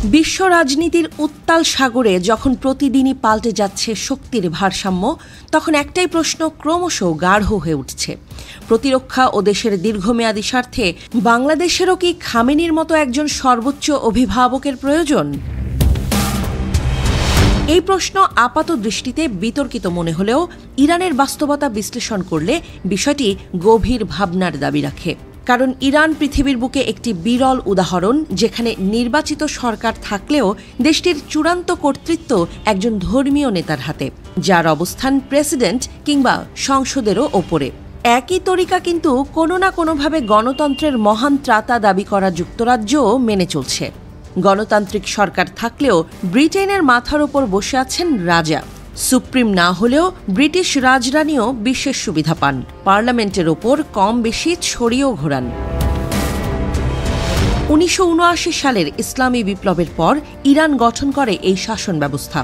বিশ্ব রাজনীতির উত্তাল সাগরে যখন প্রতিদিনই পাল্টে যাচ্ছে শক্তির ভারসাম্য, তখন একটাই প্রশ্ন ক্রমশ গাঢ় হয়ে উঠছে। প্রতিরক্ষা ও দেশের দীর্ঘমেয়াদী স্বার্থে বাংলাদেশেরও কি খামেনির মতো একজন সর্বোচ্চ অভিভাবকের প্রয়োজন? এই প্রশ্ন আপাত দৃষ্টিতে বিতর্কিত মনে হলেও ইরানের বাস্তবতা বিশ্লেষণ করলে বিষয়টি গভীর ভাবনার দাবি রাখে। কারণ ইরান পৃথিবীর বুকে একটি বিরল উদাহরণ, যেখানে নির্বাচিত সরকার থাকলেও দেশটির চূড়ান্ত কর্তৃত্ব একজন ধর্মীয় নেতার হাতে, যার অবস্থান প্রেসিডেন্ট কিংবা সংসদেরও ওপরে। একই তরিকা কিন্তু কোনো না কোনোভাবে গণতন্ত্রের মহান ত্রাতা দাবি করা যুক্তরাজ্যও মেনে চলছে। গণতান্ত্রিক সরকার থাকলেও ব্রিটেনের মাথার ওপর বসে আছেন রাজা। সুপ্রিম না হলেও ব্রিটিশ রাজরানীও বিশেষ সুবিধা পান, পার্লামেন্টের ওপর কম বেশি ছড়িয়েও ঘোরান। ১৯৭৯ সালের ইসলামী বিপ্লবের পর ইরান গঠন করে এই শাসন ব্যবস্থা,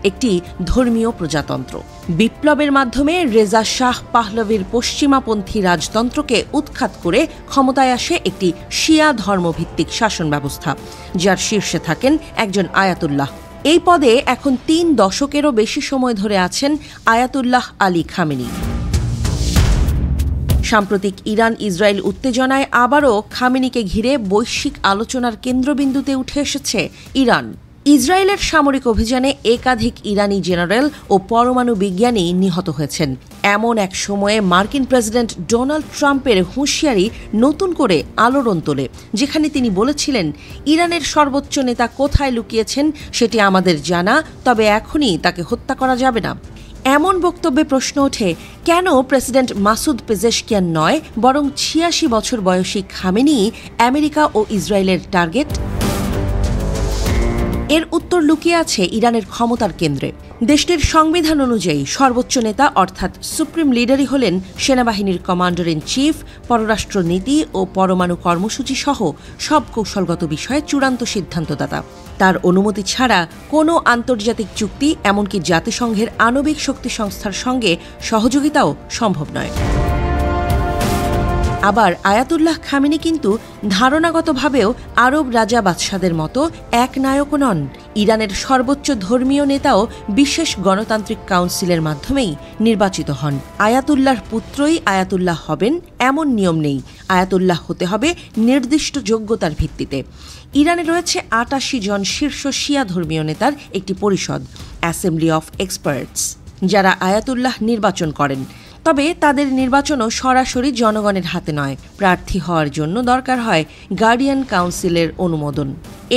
একটি ধর্মীয় প্রজাতন্ত্র। বিপ্লবের মাধ্যমে রেজা শাহ পাহলভীর পশ্চিমাপন্থী রাজতন্ত্রকে উৎখাত করে ক্ষমতায় আসে একটি শিয়া ধর্মভিত্তিক শাসন ব্যবস্থা, যার শীর্ষে থাকেন একজন আয়াতুল্লাহ। এই পদে এখন ৩ দশকেরও বেশি সময় ধরে আছেন আয়াতুল্লাহ আলী খামেনি। সাম্প্রতিক ইরান ইসরায়েল উত্তেজনায় আবারও খামেনিকে ঘিরে বৈশ্বিক আলোচনার কেন্দ্রবিন্দুতে উঠে এসেছে ইরান। ইসরায়েলের সামরিক অভিযানে একাধিক ইরানি জেনারেল ও পরমাণু বিজ্ঞানী নিহত হয়েছেন। এমন এক সময়ে মার্কিন প্রেসিডেন্ট ডোনাল্ড ট্রাম্পের হুঁশিয়ারি নতুন করে আলোড়ন তোলে, যেখানে তিনি বলেছিলেন, ইরানের সর্বোচ্চ নেতা কোথায় লুকিয়েছেন সেটি আমাদের জানা, তবে এখনই তাকে হত্যা করা যাবে না। এমন বক্তব্যে প্রশ্ন ওঠে, কেন প্রেসিডেন্ট মাসুদ পেজেশকিয়ান নয়, বরং ৮৬ বছর বয়সী খামেনি আমেরিকা ও ইসরায়েলের টার্গেট? এর উত্তর লুকিয়ে আছে ইরানের ক্ষমতার কেন্দ্রে। দেশটির সংবিধান অনুযায়ী সর্বোচ্চ নেতা অর্থাৎ সুপ্রিম লিডারই হলেন সেনাবাহিনীর কমান্ডার ইন চিফ, পররাষ্ট্র নীতি ও পরমাণু কর্মসূচি সহ সব কৌশলগত বিষয়ে চূড়ান্ত সিদ্ধান্তদাতা। তার অনুমতি ছাড়া কোনো আন্তর্জাতিক চুক্তি, এমনকি জাতিসংঘের আণবিক শক্তি সংস্থার সঙ্গে সহযোগিতাও সম্ভব নয়। আবার আয়াতুল্লাহ খামেনি কিন্তু ধারণাগতভাবেও আরব রাজা বাদশাদের মতো এক নায়কও নন। ইরানের সর্বোচ্চ ধর্মীয় নেতাও বিশেষ গণতান্ত্রিক কাউন্সিলের মাধ্যমেই নির্বাচিত হন। আয়াতুল্লাহর পুত্রই আয়াতুল্লাহ হবেন এমন নিয়ম নেই, আয়াতুল্লাহ হতে হবে নির্দিষ্ট যোগ্যতার ভিত্তিতে। ইরানে রয়েছে ৮৮ জন শীর্ষ শিয়া ধর্মীয় নেতার একটি পরিষদ, অ্যাসেম্বলি অফ এক্সপার্টস, যারা আয়াতুল্লাহ নির্বাচন করেন। তবে তাদের নির্বাচনও সরাসরি জনগণের হাতে নয়, প্রার্থী হওয়ার জন্য দরকার হয় গার্ডিয়ান কাউন্সিলের অনুমোদন।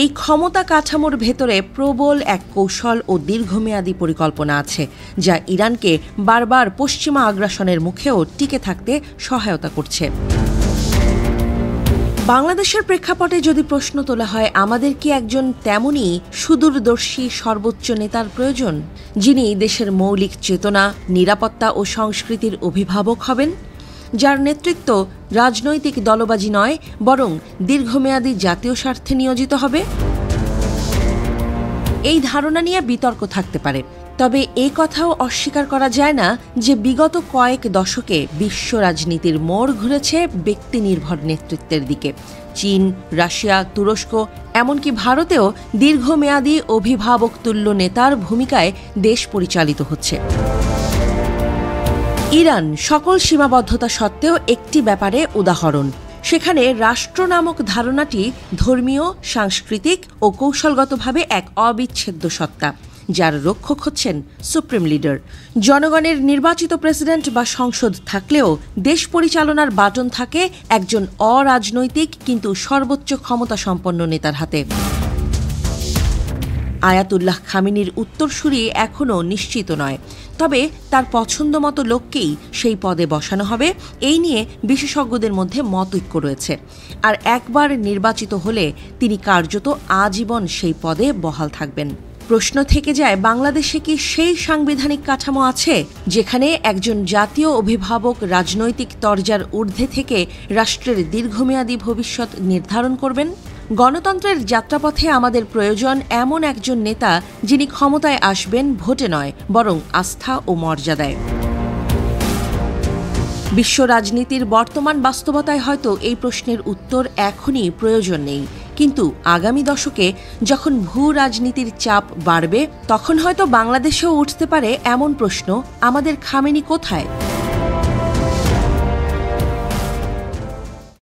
এই ক্ষমতা কাঠামোর ভেতরে প্রবল এক কৌশল ও দীর্ঘমেয়াদী পরিকল্পনা আছে, যা ইরানকে বারবার পশ্চিমা আগ্রাসনের মুখেও টিকে থাকতে সহায়তা করছে। বাংলাদেশের প্রেক্ষাপটে যদি প্রশ্ন তোলা হয়, আমাদের কি একজন তেমনই সুদূরদর্শী সর্বোচ্চ নেতার প্রয়োজন, যিনি দেশের মৌলিক চেতনা, নিরাপত্তা ও সংস্কৃতির অভিভাবক হবেন, যার নেতৃত্ব রাজনৈতিক দলবাজি নয়, বরং দীর্ঘমেয়াদী জাতীয় স্বার্থে নিয়োজিত হবে? এই ধারণা নিয়ে বিতর্ক থাকতে পারে, তবে এই কথাও অস্বীকার করা যায় না যে বিগত কয়েক দশকে বিশ্ব রাজনীতির মোড় ঘুরেছে ব্যক্তিনির্ভর নেতৃত্বের দিকে। চীন, রাশিয়া, তুরস্ক, এমনকি ভারতেও দীর্ঘমেয়াদী অভিভাবক তুল্য নেতার ভূমিকায় দেশ পরিচালিত হচ্ছে। ইরান সকল সীমাবদ্ধতা সত্ত্বেও একটি ব্যাপারে উদাহরণ। সেখানে রাষ্ট্র নামক ধারণাটি ধর্মীয়, সাংস্কৃতিক ও কৌশলগতভাবে এক অবিচ্ছেদ্য সত্তা, যার রক্ষক হচ্ছেন সুপ্রিম লিডার। জনগণের নির্বাচিত প্রেসিডেন্ট বা সংসদ থাকলেও দেশ পরিচালনার বাটন থাকে একজন অরাজনৈতিক কিন্তু সর্বোচ্চ ক্ষমতা সম্পন্ন নেতার হাতে। আয়াতুল্লাহ খামেনির উত্তরসূরি এখনও নিশ্চিত নয়, তবে তার পছন্দ মতো লোককেই সেই পদে বসানো হবে, এই নিয়ে বিশেষজ্ঞদের মধ্যে মতৈক্য রয়েছে। আর একবার নির্বাচিত হলে তিনি কার্যত আজীবন সেই পদে বহাল থাকবেন। প্রশ্ন থেকে যায়, বাংলাদেশে কি সেই সাংবিধানিক কাঠামো আছে যেখানে একজন জাতীয় অভিভাবক রাজনৈতিক তরজার ঊর্ধ্বে থেকে রাষ্ট্রের দীর্ঘমেয়াদী ভবিষ্যৎ নির্ধারণ করবেন? গণতন্ত্রের যাত্রাপথে আমাদের প্রয়োজন এমন একজন নেতা, যিনি ক্ষমতায় আসবেন ভোটে নয়, বরং আস্থা ও মর্যাদায়। বিশ্ব রাজনীতির বর্তমান বাস্তবতায় হয়তো এই প্রশ্নের উত্তর এখনই প্রয়োজন নেই, কিন্তু আগামী দশকে যখন ভূ রাজনীতির চাপ বাড়বে, তখন হয়তো বাংলাদেশেও উঠতে পারে এমন প্রশ্ন, আমাদের খামেনি কোথায়?